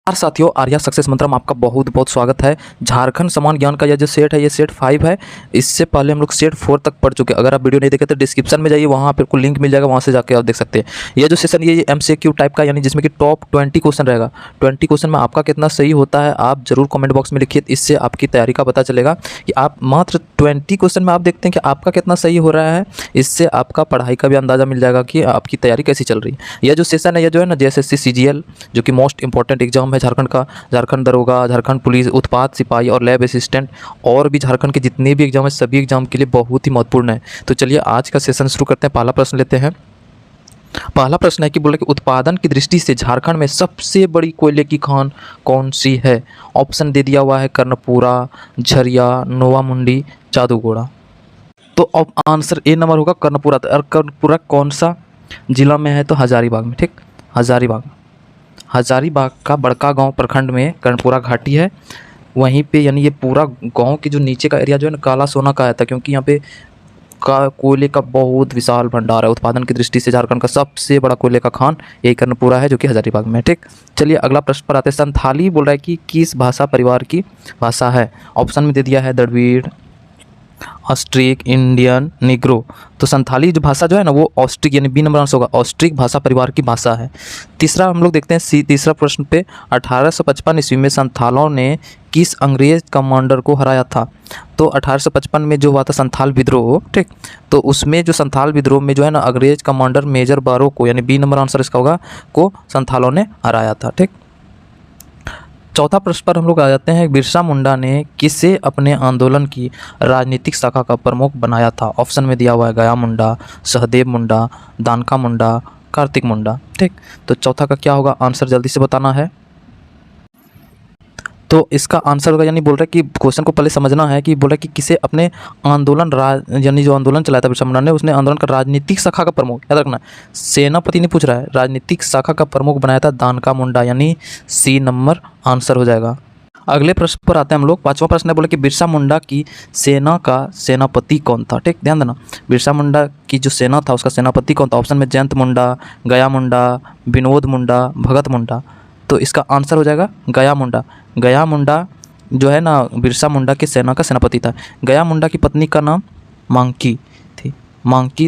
साथियों, आर्या सक्सेस मंत्र में आपका बहुत बहुत स्वागत है। झारखंड समान ज्ञान का यह जो सेट है ये सेट 5 है। इससे पहले हम लोग सेट 4 तक पढ़ चुके हैं। अगर आप वीडियो नहीं देखे तो डिस्क्रिप्शन में जाइए, वहाँ आपको लिंक मिल जाएगा, वहाँ से जाके आप देख सकते हैं। ये जो सेशन ये MCQ टाइप का, यानी जिसमें कि टॉप 20 क्वेश्चन रहेगा। 20 क्वेश्चन में आपका कितना सही होता है आप जरूर कमेंट बॉक्स में लिखिए। इससे आपकी तैयारी का पता चलेगा कि आप मात्र 20 क्वेश्चन में आप देखते हैं कि आपका कितना सही हो रहा है। इससे आपका पढ़ाई का भी अंदाज़ा मिल जाएगा कि आपकी तैयारी कैसी चल रही है। यह जो सेशन है ये जो है ना JSSC CGL, जो कि मोस्ट इंपॉर्टेंट एग्जाम है झारखंड का, झारखंड दरोगा, झारखंड पुलिस, उत्पाद सिपाही और लैब असिस्टेंट, और भी झारखंड के जितने भी एग्जाम है सभी एग्जाम के लिए बहुत ही महत्वपूर्ण है। तो चलिए आज का सेशन शुरू करते हैं। पहला प्रश्न लेते हैं। पहला प्रश्न है कि बोले कि उत्पादन की दृष्टि से झारखंड में सबसे बड़ी कोयले की खान कौन सी है। ऑप्शन दे दिया हुआ है कर्णपुरा, झरिया, नोवामुंडी, जादूगोड़ा। तो अब आंसर ए नंबर होगा कर्णपुरा। और कर्णपुरा कौन सा जिला में है? तो हजारीबाग में। ठीक, हजारीबाग का बड़का गांव प्रखंड में कर्णपुरा घाटी है। वहीं पे यानी ये पूरा गांव के जो नीचे का एरिया जो है ना काला सोना का आया था, क्योंकि यहाँ पे का कोयले का बहुत विशाल भंडार है। उत्पादन की दृष्टि से झारखंड का सबसे बड़ा कोयले का खान यही कर्णपुरा है, जो कि हजारीबाग में है। ठीक, चलिए अगला प्रश्न पर आते हैं। संथाली बोल रहा है कि किस भाषा परिवार की भाषा है। ऑप्शन में दे दिया है द्रविड़, ऑस्ट्रिक, इंडियन, निग्रो। तो संथाली जो भाषा जो है ना वो ऑस्ट्रिक यानी बी नंबर आंसर होगा, ऑस्ट्रिक भाषा परिवार की भाषा है। तीसरा हम लोग देखते हैं तीसरा प्रश्न पे। 1855 ईस्वी में संथालों ने किस अंग्रेज कमांडर को हराया था। तो 1855 में जो हुआ था संथाल विद्रोह, ठीक, तो उसमें जो संथाल विद्रोह में जो है ना अंग्रेज कमांडर मेजर बारो को, यानी बी नंबर आंसर इसका होगा, को संथालों ने हराया था। ठीक, चौथा प्रश्न पर हम लोग आ जाते हैं। बिरसा मुंडा ने किसे अपने आंदोलन की राजनीतिक शाखा का प्रमुख बनाया था। ऑप्शन में दिया हुआ है गया मुंडा, सहदेव मुंडा, दानका मुंडा, कार्तिक मुंडा। ठीक, तो चौथा का क्या होगा आंसर जल्दी से बताना है। तो इसका आंसर होगा, यानी बोल रहा है कि क्वेश्चन को पहले समझना है कि बोल रहा है कि किसे अपने आंदोलन यानी जो आंदोलन चलाया था बिरसा मुंडा ने, उसने आंदोलन का राजनीतिक शाखा का प्रमुख, याद रखना सेनापति नहीं पूछ रहा है, राजनीतिक शाखा का प्रमुख बनाया था दानका मुंडा, यानी सी नंबर आंसर हो जाएगा। अगले प्रश्न पर आते हैं हम लोग। पांचवा प्रश्न है, बोले कि बिरसा मुंडा की सेना का सेनापति कौन था। ठीक, ध्यान देना, बिरसा मुंडा की जो सेना था उसका सेनापति कौन था। ऑप्शन में जयंत मुंडा, गया मुंडा, विनोद मुंडा, भगत मुंडा। तो इसका आंसर हो जाएगा गया मुंडा। गया मुंडा जो है ना बिरसा मुंडा की सेना का सेनापति था। गया मुंडा की पत्नी का नाम मांकी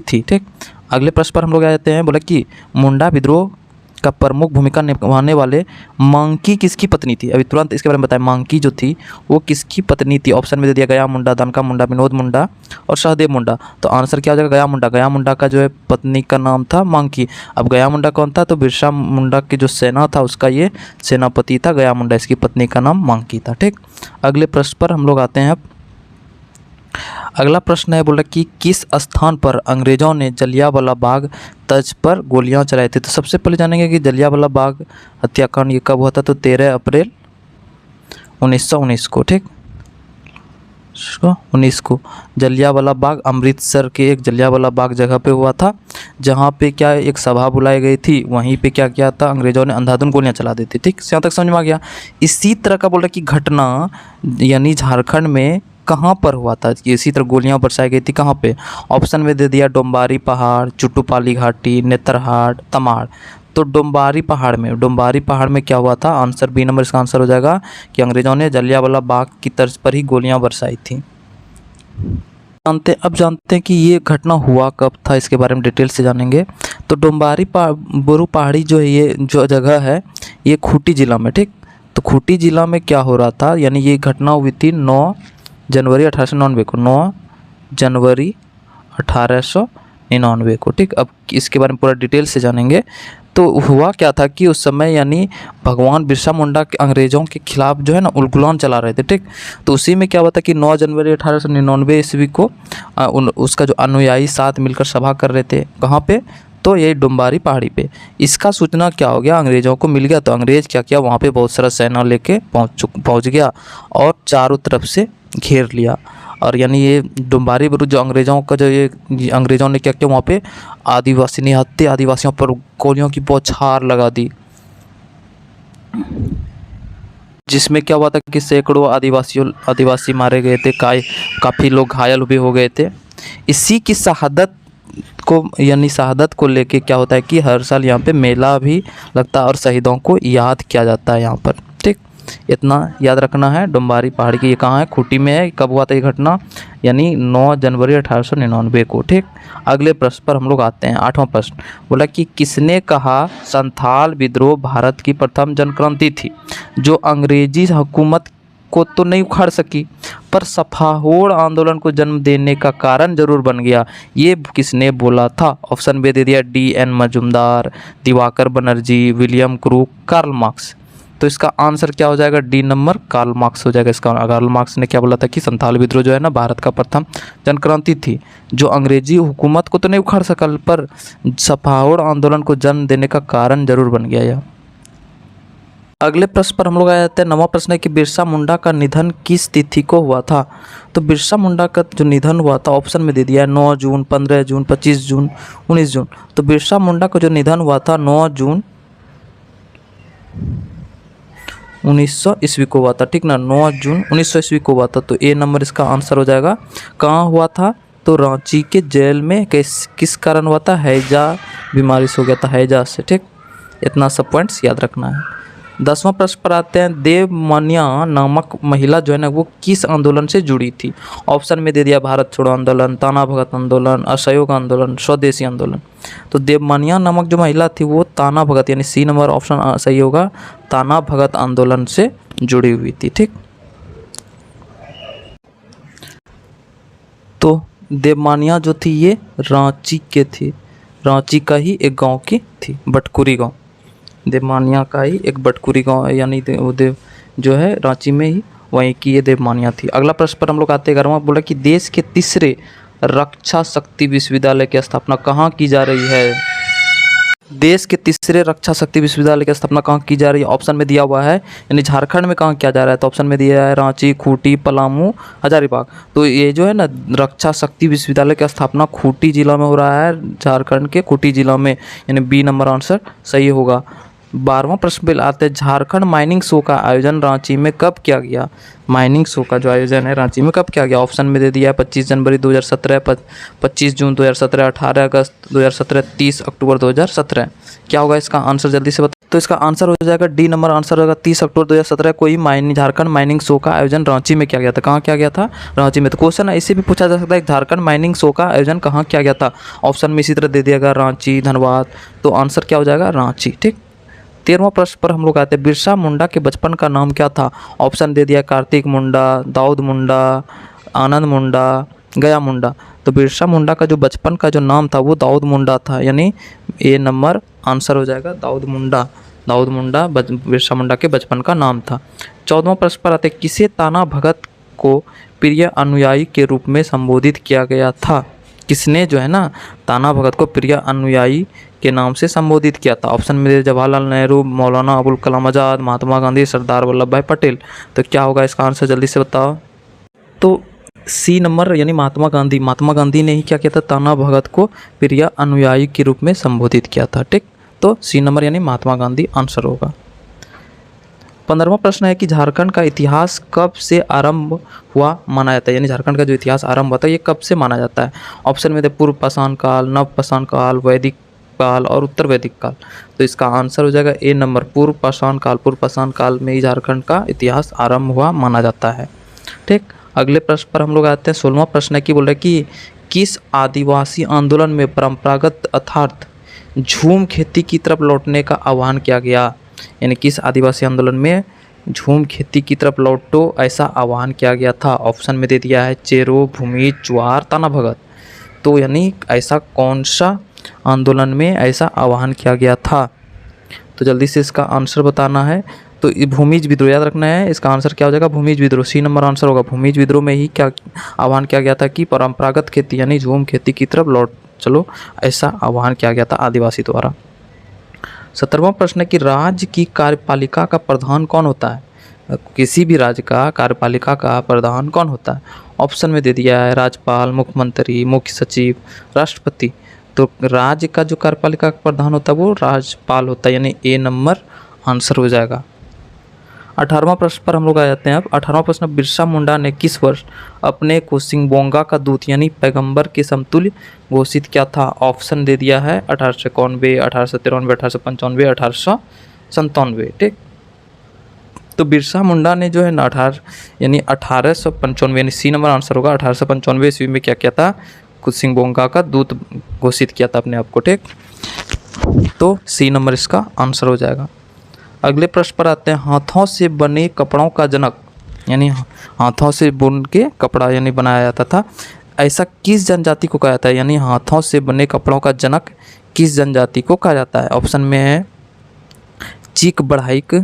थी। ठीक, अगले प्रश्न पर हम लोग आ जाते हैं। बोले कि मुंडा विद्रोह का प्रमुख भूमिका निभाने वाले मांकी किसकी पत्नी थी। अभी तुरंत इसके बारे में बताएं, मांकी जो थी वो किसकी पत्नी थी। ऑप्शन में दे दिया गया मुंडा, दानका मुंडा, विनोद मुंडा और सहदेव मुंडा। तो आंसर क्या हो जाएगा गया मुंडा। गया मुंडा का जो है पत्नी का नाम था मांकी। अब गया मुंडा कौन था? तो बिरसा मुंडा की जो सेना था उसका ये सेनापति था गया मुंडा, इसकी पत्नी का नाम मांकी था। ठीक, अगले प्रश्न पर हम लोग आते हैं। अब अगला प्रश्न है, बोला कि किस स्थान पर अंग्रेजों ने जलियांवाला बाग तर्ज पर गोलियां चलाई थी। तो सबसे पहले जानेंगे कि जलियांवाला बाग हत्याकांड ये कब हुआ था। तो 13 अप्रैल 1919 को। ठीक, 19 को जलियांवाला बाग अमृतसर के एक जलियांवाला बाग जगह पे हुआ था, जहाँ पे क्या एक सभा बुलाई गई थी। वहीं पे क्या किया था, अंग्रेजों ने अंधाधुंध गोलियां चला दी थी। ठीक, यहाँ तक समझ में आ गया। इसी तरह का बोल रहा कि घटना यानी झारखंड में कहाँ पर हुआ था, इसी तरह गोलियां बरसाई गई थी कहाँ पे। ऑप्शन में दे दिया डोम्बारी पहाड़, चुटुपाली घाटी, नेतरहाट, तमाड़। तो डोम्बारी पहाड़ में क्या हुआ था, आंसर बी नंबर इसका आंसर हो जाएगा कि अंग्रेजों ने जलियांवाला बाग की तर्ज पर ही गोलियां बरसाई थी। जानते हैं कि ये घटना हुआ कब था, इसके बारे में डिटेल से जानेंगे। तो डोम्बारी बोरू पहाड़ी जो है ये जो जगह है ये खूंटी जिला में। ठीक, तो खूंटी जिला में क्या हो रहा था, यानी ये घटना हुई थी 9 जनवरी 1899 को। 9 जनवरी 1899 को। ठीक, अब इसके बारे में पूरा डिटेल से जानेंगे। तो हुआ क्या था कि उस समय यानी भगवान बिरसा मुंडा के अंग्रेज़ों के खिलाफ जो है ना उलगुलान चला रहे थे। ठीक, तो उसी में क्या हुआ था कि 9 जनवरी 1899 ईस्वी को उसका जो अनुयायी साथ मिलकर सभा कर रहे थे। कहाँ पे? तो ये डोम्बारी पहाड़ी पे। इसका सूचना क्या हो गया, अंग्रेज़ों को मिल गया। तो अंग्रेज़ क्या किया, वहाँ पे बहुत सारा सेना लेके पहुँच गया और चारों तरफ से घेर लिया। और यानी ये डोम्बारी विरुद्ध जो अंग्रेज़ों का जो ये अंग्रेज़ों ने क्या किया, वहाँ पे आदिवासी निहत्थे आदिवासियों पर गोलियों की बौछार लगा दी, जिसमें क्या हुआ था कि सैकड़ों आदिवासी मारे गए थे, काफ़ी लोग घायल भी हो गए थे। इसी की शहादत को लेके क्या होता है कि हर साल यहाँ पे मेला भी लगता है और शहीदों को याद किया जाता है यहाँ पर। इतना याद रखना है। डुम्बारी पहाड़ी की ये कहाँ है, खूंटी में है। कब हुआ था ये घटना, यानी 9 जनवरी 1899 को। ठीक, अगले प्रश्न पर हम लोग आते हैं। 8वां प्रश्न बोला कि किसने कहा संथाल विद्रोह भारत की प्रथम जनक्रांति थी जो अंग्रेजी हुकूमत को तो नहीं उखाड़ सकी पर सफाहोड़ आंदोलन को जन्म देने का कारण जरूर बन गया। ये किसने बोला था? ऑप्शन बी दे दिया D.N. Majumdar, Diwakar Banerjee, William Crooke, Karl Marx. तो इसका आंसर क्या हो जाएगा? डी नंबर, कार्ल मार्क्स हो जाएगा इसका। कार्ल मार्क्स ने क्या बोला था कि संथाल विद्रोह जो है ना भारत का प्रथम जनक्रांति थी जो अंग्रेजी हुकूमत को तो नहीं उखाड़ सका पर सफाहोड़ आंदोलन को जन्म देने का कारण जरूर बन गया यह। अगले प्रश्न पर हम लोग आ जाते हैं। 9वां प्रश्न है कि बिरसा मुंडा का निधन किस तिथि को हुआ था? तो बिरसा मुंडा का जो निधन हुआ था ऑप्शन में दे दिया है 9 जून, 15 जून, 25 जून, 19 जून। तो बिरसा मुंडा का जो निधन हुआ था 9 जून 1900 ईस्वी को हुआ था। ठीक ना, 9 जून 1900 ईस्वी को हुआ था। तो ए नंबर इसका आंसर हो जाएगा। कहाँ हुआ था? तो रांची के जेल में। किस कारण हुआ था? हैजा बीमारी से हो गया था, हैजा से। ठीक, इतना सब पॉइंट्स याद रखना है। 10वां प्रश्न पर आते हैं। देवमान्या नामक महिला जो है ना वो किस आंदोलन से जुड़ी थी? ऑप्शन में दे दिया भारत छोड़ो आंदोलन, ताना भगत आंदोलन, असहयोग आंदोलन, स्वदेशी आंदोलन। तो देवमान्या नामक जो महिला थी वो ताना भगत यानी सी नंबर ऑप्शन सही होगा, ताना भगत आंदोलन से जुड़ी हुई थी। ठीक, तो देवमान्या जो थी ये रांची के थी, रांची का ही एक गाँव की थी, बटकुरी गाँव। देवमान्या का ही एक बटकुरी गांव है, यानी देव जो है रांची में ही वहीं की ये देवमान्या थी। अगला प्रश्न पर हम लोग आते हैं। 11वां बोला कि देश के तीसरे रक्षा शक्ति विश्वविद्यालय की स्थापना कहाँ की जा रही है? देश के तीसरे रक्षा शक्ति विश्वविद्यालय की स्थापना कहाँ की जा रही है? ऑप्शन में दिया हुआ है, यानी झारखंड में कहाँ किया जा रहा है? तो ऑप्शन में दिया है रांची, खूंटी, पलामू, हजारीबाग। तो ये जो है ना रक्षा शक्ति विश्वविद्यालय की स्थापना खूंटी जिला में हो रहा है, झारखंड के खूंटी जिला में, यानी बी नंबर आंसर सही होगा। 12वां प्रश्न पे आते हैं। झारखंड माइनिंग शो का आयोजन रांची में कब किया गया? माइनिंग शो का जो आयोजन है रांची में कब किया गया? ऑप्शन में दे दिया है 25 जनवरी 2017, 25 जून 2017, 18 अगस्त 2017, 30 अक्टूबर 2017। क्या होगा इसका आंसर, जल्दी से बताओ। तो इसका आंसर हो जाएगा डी नंबर आंसर होगा 30 अक्टूबर 2017 को ही झारखंड माइनिंग शो का आयोजन रांची में किया गया था। कहाँ किया गया था? रांची में। तो क्वेश्चन ऐसे भी पूछा जा सकता है झारखंड माइनिंग शो का आयोजन कहाँ किया गया था? ऑप्शन में इसी तरह दे दिया गया रांची, धनबाद। तो आंसर क्या हो जाएगा? रांची। ठीक, 13वां प्रश्न पर हम लोग आते हैं। बिरसा मुंडा के बचपन का नाम क्या था? ऑप्शन दे दिया कार्तिक मुंडा, दाऊद मुंडा, आनंद मुंडा, गया मुंडा। तो बिरसा मुंडा का जो बचपन का जो नाम था वो दाऊद मुंडा था, यानी ए नंबर आंसर हो जाएगा दाऊद मुंडा। दाऊद मुंडा बिरसा मुंडा के बचपन का नाम था। 14वां प्रश्न पर आते हैं। किसे ताना भगत को प्रिय अनुयायी के रूप में संबोधित किया गया था? किसने जो है ना ताना भगत को प्रिय अनुयायी के नाम से संबोधित किया था? ऑप्शन में जवाहरलाल नेहरू, मौलाना अबुल कलाम आज़ाद, महात्मा गांधी, सरदार वल्लभ भाई पटेल। तो क्या होगा इसका आंसर, जल्दी से बताओ। तो सी नंबर यानी महात्मा गांधी। महात्मा गांधी ने ही क्या किया था? ताना भगत को प्रिय अनुयायी के रूप में संबोधित किया था। ठीक, तो सी नंबर यानी महात्मा गांधी आंसर होगा। 15वां प्रश्न है कि झारखंड का इतिहास कब से आरंभ हुआ माना जाता है? यानी झारखंड का जो इतिहास आरंभ होता है ये कब से माना जाता है? ऑप्शन में थे पूर्व पाषाण काल, नव पाषाण काल, वैदिक काल और उत्तर वैदिक काल। तो इसका आंसर हो जाएगा ए नंबर पूर्व पाषाण काल। पूर्व पाषाण काल में ही झारखंड का इतिहास आरंभ हुआ माना जाता है। ठीक, अगले प्रश्न पर हम लोग आते हैं। 16वां प्रश्न है कि बोल रहे कि किस आदिवासी आंदोलन में परंपरागत अर्थात झूम खेती की तरफ लौटने का आह्वान किया गया? यानी किस आदिवासी आंदोलन में झूम खेती की तरफ लौटो ऐसा आह्वान किया गया था? ऑप्शन में दे दिया है चेरो, भूमि, चुआर, ताना भगत। तो यानी ऐसा कौन सा आंदोलन में ऐसा आह्वान किया गया था? तो जल्दी से इसका आंसर बताना है। तो भूमिज विद्रोह याद रखना है। इसका आंसर क्या हो जाएगा? भूमिज विद्रोह। सी नंबर आंसर होगा। भूमिज विद्रोह में ही क्या आह्वान किया गया था कि परंपरागत खेती यानी झूम खेती की तरफ लौट चलो, ऐसा आह्वान किया गया था आदिवासी द्वारा। 17वां प्रश्न है कि राज्य की कार्यपालिका का प्रधान कौन होता है? किसी भी राज्य का कार्यपालिका का प्रधान कौन होता है? ऑप्शन में दे दिया है राज्यपाल, मुख्यमंत्री, मुख्य सचिव, राष्ट्रपति। तो राज्य का जो कार्यपालिका का प्रधान होता है वो राज्यपाल होता है, यानी ए नंबर आंसर हो जाएगा। 18वां प्रश्न पर हम लोग आ जाते हैं। अब 18वां प्रश्न, बिरसा मुंडा ने किस वर्ष अपने को सिंगबोंगा का दूत यानी पैगंबर के समतुल्य घोषित किया था? ऑप्शन दे दिया है 1891, 1893, 1895, 1897। ठीक, तो बिरसा मुंडा ने जो है ना 1895 यानी सी नंबर आंसर होगा। 1895 ईस्वी में क्या किया था, कुत्सिंगबोंगा का दूत घोषित किया था अपने आप को, ठीक। तो सी नंबर इसका आंसर हो जाएगा। अगले प्रश्न पर आते हैं, हाथों से बने कपड़ों का जनक, यानी हाथों से बुन के कपड़ा यानी बनाया जाता था, ऐसा किस जनजाति को कहा जाता है, यानी हाथों से बने कपड़ों का जनक किस जनजाति को कहा जाता है। ऑप्शन में है चीक बढ़ाइक,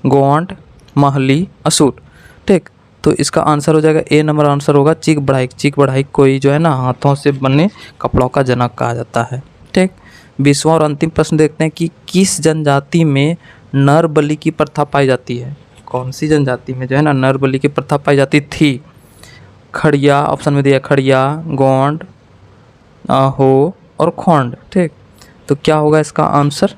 गोंड, महली, असूट, ठीक। तो इसका आंसर हो जाएगा ए नंबर आंसर होगा चीक बढ़ाइक को ही जो है ना हाथों से बने कपड़ों का जनक कहा जाता है, ठीक। 20वां और अंतिम प्रश्न देखते हैं कि किस जनजाति में नर बलि की प्रथा पाई जाती है। कौन सी जनजाति में जो है ना नर बलि की प्रथा पाई जाती थी। खड़िया, ऑप्शन में दिया खड़िया, गोंड, हो और खोंड, ठीक। तो क्या होगा इसका आंसर,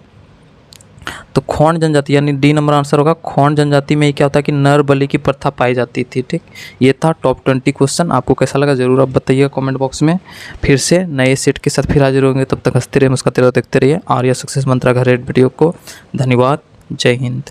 तो खोंड जनजाति यानी डी नंबर आंसर होगा। खोंड जनजाति में क्या होता है कि नर बलि की प्रथा पाई जाती थी, ठीक। ये था टॉप 20 क्वेश्चन। आपको कैसा लगा जरूर आप बताइएगा कमेंट बॉक्स में। फिर से नए सेट के साथ फिर हाजिर होंगे, तब तक हंसते रहिए, मुस्कुराते रहिए, देखते रहिए आर्या सक्सेस मंत्रा घर वीडियो को। धन्यवाद, जय हिंद।